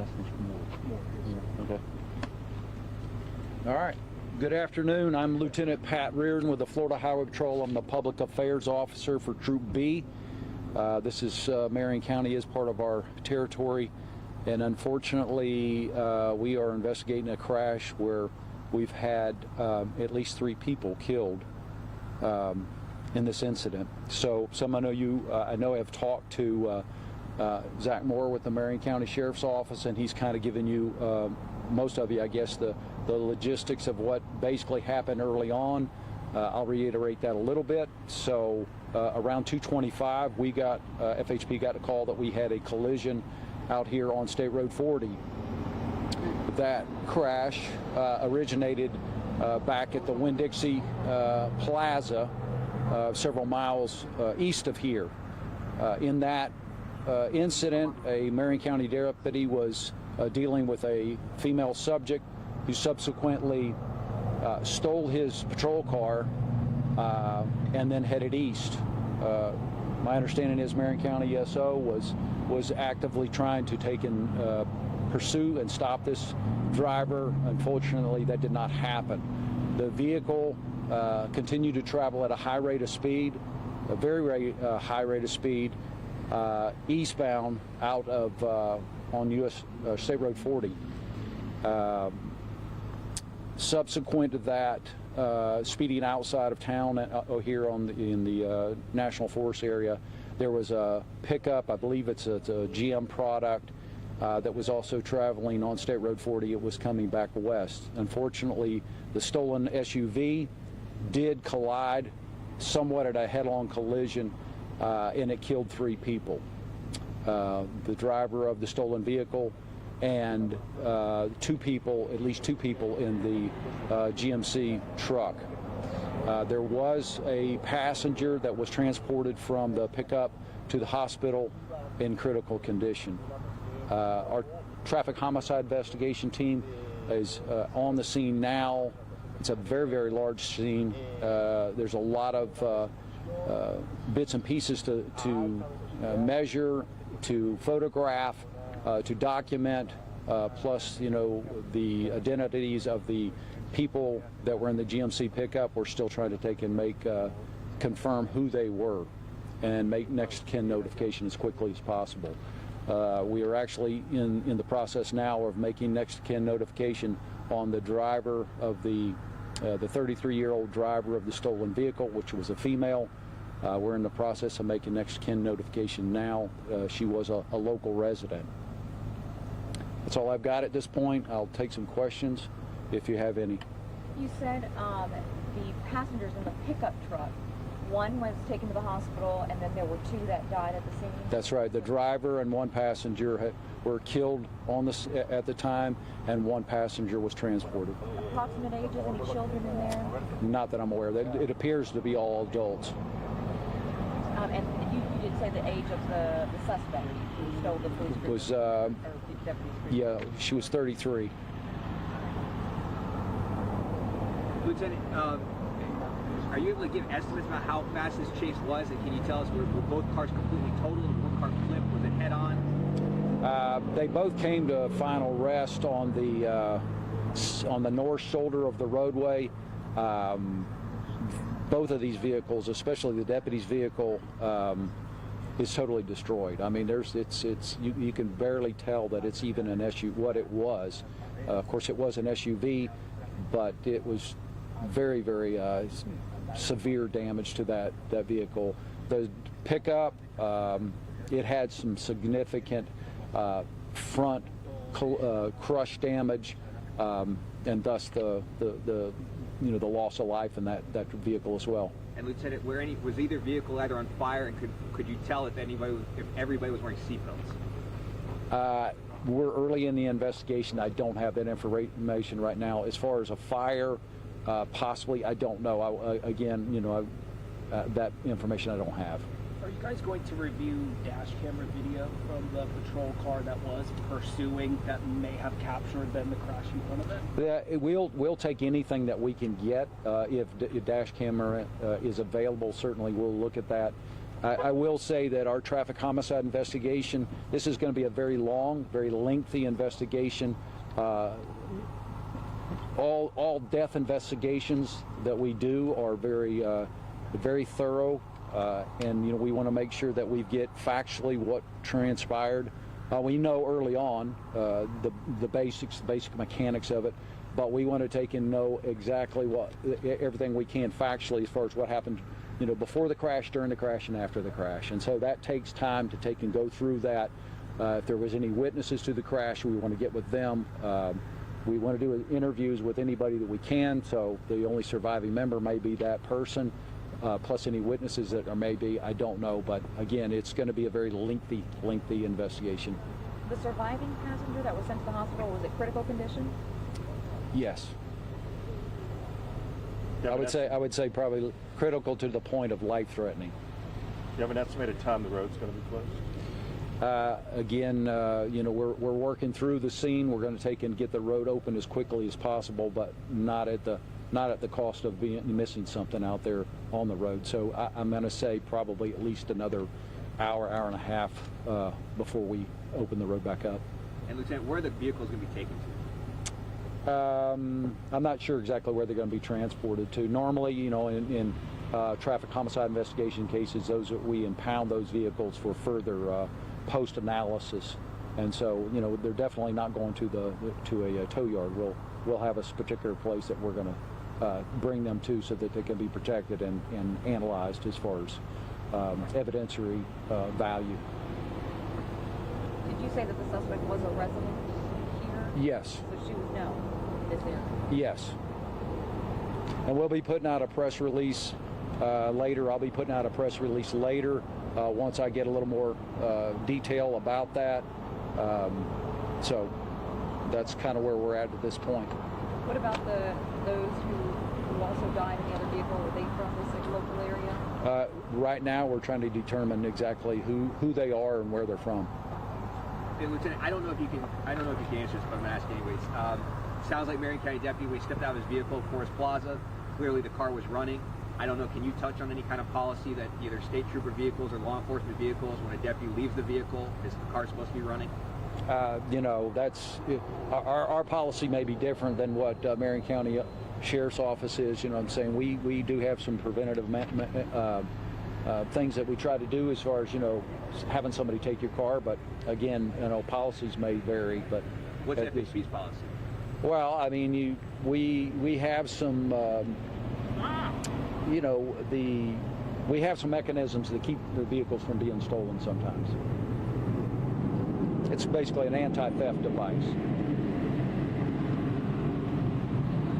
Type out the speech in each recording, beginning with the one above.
Okay. All right. Good afternoon. I'm Lieutenant Pat Reardon with the Florida Highway Patrol. I'm the Public Affairs Officer for Troop B. This is Marion County is part of our territory, and unfortunately we are investigating a crash where we've had at least 3 people killed in this incident. So some I know have talked to Zach Moore with the Marion County Sheriff's Office, and he's kind of given you, most of you, I guess, the logistics of what basically happened early on. I'll reiterate that a little bit. So around 2:25, we got FHP got a call that we had a collision out here on State Road 40. That crash originated back at the Winn-Dixie Plaza, several miles east of here. In that incident, a Marion County deputy was dealing with a female subject who subsequently stole his patrol car and then headed east. My understanding is Marion County SO was actively trying to take and pursue and stop this driver. Unfortunately, that did not happen. The vehicle continued to travel at a high rate of speed, a very high rate of speed, eastbound out of on US State Road 40. Subsequent to that, speeding outside of town here in the National Forest area, there was a pickup, I believe it's a GM product, that was also traveling on State Road 40. It was coming back west. Unfortunately, the stolen SUV did collide somewhat at a head-on collision, and it killed 3 people. The driver of the stolen vehicle and at least two people in the GMC truck. There was a passenger that was transported from the pickup to the hospital in critical condition. Our traffic homicide investigation team is on the scene now. It's a very large scene. There's a lot of bits and pieces to measure, to photograph, to document, plus the identities of the people that were in the GMC pickup. We're still trying to take and confirm who they were and make next kin notification as quickly as possible. We are actually in the process now of making next kin notification on the driver of the 33-year-old driver of the stolen vehicle, which was a female. We're in the process of making next kin notification now. She was a local resident. That's all I've got at this point. I'll take some questions if you have any. You said the passengers in the pickup truck, one was taken to the hospital, and then there were 2 that died at the scene? That's right. The driver and 1 passenger were killed at the time, and 1 passenger was transported. Approximate ages, any children in there? Not that I'm aware of. It appears to be all adults. And you did say the age of the suspect who stole the police cruiser? Was, yeah, she was 33. Lieutenant, are you able to give estimates about how fast this chase was? And can you tell us, were both cars completely totaled and one car flipped? Was it head on? They both came to a final rest on the north shoulder of the roadway. Both of these vehicles, especially the deputy's vehicle, is totally destroyed. I mean, you can barely tell that it's even an SUV, what it was. Of course, it was an SUV, but it was very severe damage to that vehicle. The pickup, it had some significant front crush damage, and thus the loss of life in that vehicle as well. And Lieutenant, was either vehicle either on fire, and could you tell if everybody was wearing seatbelts? We're early in the investigation. I don't have that information right now. As far as a fire, possibly, I don't know. That information I don't have. Are you guys going to review dash camera video from the patrol car that was pursuing that may have captured then the crash in front of it? Yeah, we'll take anything that we can get. If dash camera is available, certainly we'll look at that. I will say that our traffic homicide investigation, this is going to be a very long, very lengthy investigation. All death investigations that we do are very thorough, and we want to make sure that we get factually what transpired. We know early on the basic mechanics of it, but we want to take and know exactly everything we can factually as far as what happened, before the crash, during the crash, and after the crash. And so that takes time to take and go through that. If there was any witnesses to the crash, we want to get with them. We want to do interviews with anybody that we can, so the only surviving member may be that person, plus any witnesses that there may be, I don't know. But again, it's going to be a very lengthy investigation. The surviving passenger that was sent to the hospital, was it critical condition? Yes. I would say probably critical to the point of life-threatening. You have an estimated time the road's going to be closed? Again, we're working through the scene. We're going to take and get the road open as quickly as possible, but not at the cost of missing something out there on the road. So I'm going to say probably at least another hour and a half before we open the road back up. And Lieutenant, where are the vehicles going to be taken to? I'm not sure exactly where they're going to be transported to. Normally, in traffic homicide investigation cases, we impound those vehicles for further post-analysis, and so they're definitely not going to a tow yard. We'll have a particular place that we're going to bring them to so that they can be protected and analyzed as far as evidentiary value. Did you say that the suspect was a resident here? Yes. So she would know this area? Yes. And we'll be putting out a press release later. I'll be putting out a press release later once I get a little more detail about that. So that's kind of where we're at this point. What about those who also died in the other vehicle? Were they from this local area? Right now, we're trying to determine exactly who they are and where they're from. Hey, Lieutenant, I don't know if you can answer this, but I'm going to ask anyways. Sounds like Marion County deputy, when he stepped out of his vehicle, Forest Plaza, clearly the car was running. I don't know, can you touch on any kind of policy that either state trooper vehicles or law enforcement vehicles, when a deputy leaves the vehicle, is the car supposed to be running? That's our policy may be different than what Marion County Sheriff's Office is. I'm saying we do have some preventative things that we try to do as far as having somebody take your car, but again, policies may vary. But what's FHP's policy? Well, I mean, we have some we have some mechanisms that keep the vehicles from being stolen sometimes. It's basically an anti-theft device.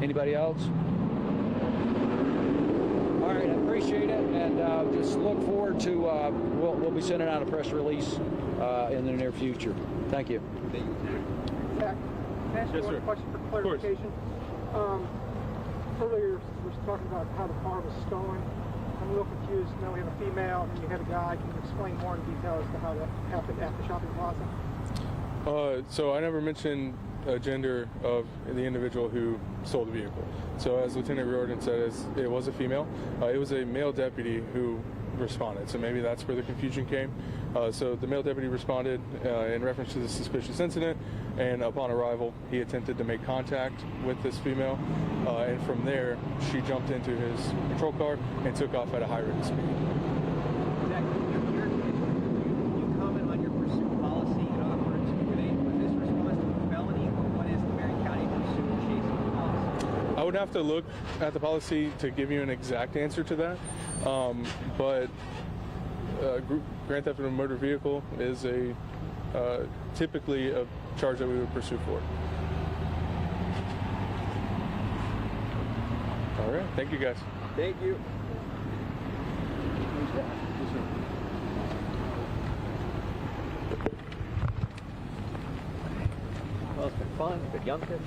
Anybody else? All right, I appreciate it, and just look forward to, we'll be sending out a press release in the near future. Thank you. Thank you, Lieutenant. Zach, can I ask you one question for clarification? Earlier, we were talking about how the car was stolen. I'm a little confused. Now we have a female, and you had a guy. Can you explain more in detail as to how that happened at the shopping plaza? So I never mentioned gender of the individual who stole the vehicle. So as Lieutenant Riordan said, it was a female. It was a male deputy who responded. So maybe that's where the confusion came. So the male deputy responded in reference to the suspicious incident, and upon arrival, he attempted to make contact with this female, and from there, she jumped into his patrol car and took off at a high rate of speed. Zach, you comment on your pursuit policy. In other words, was this response to a felony, or what is the Marion County pursuit chasing policy? I would have to look at the policy to give you an exact answer to that, but grand theft of a motor vehicle is typically a charge that we would pursue for. All right, thank you guys. Thank you. Well, it's been fun. Good young fish.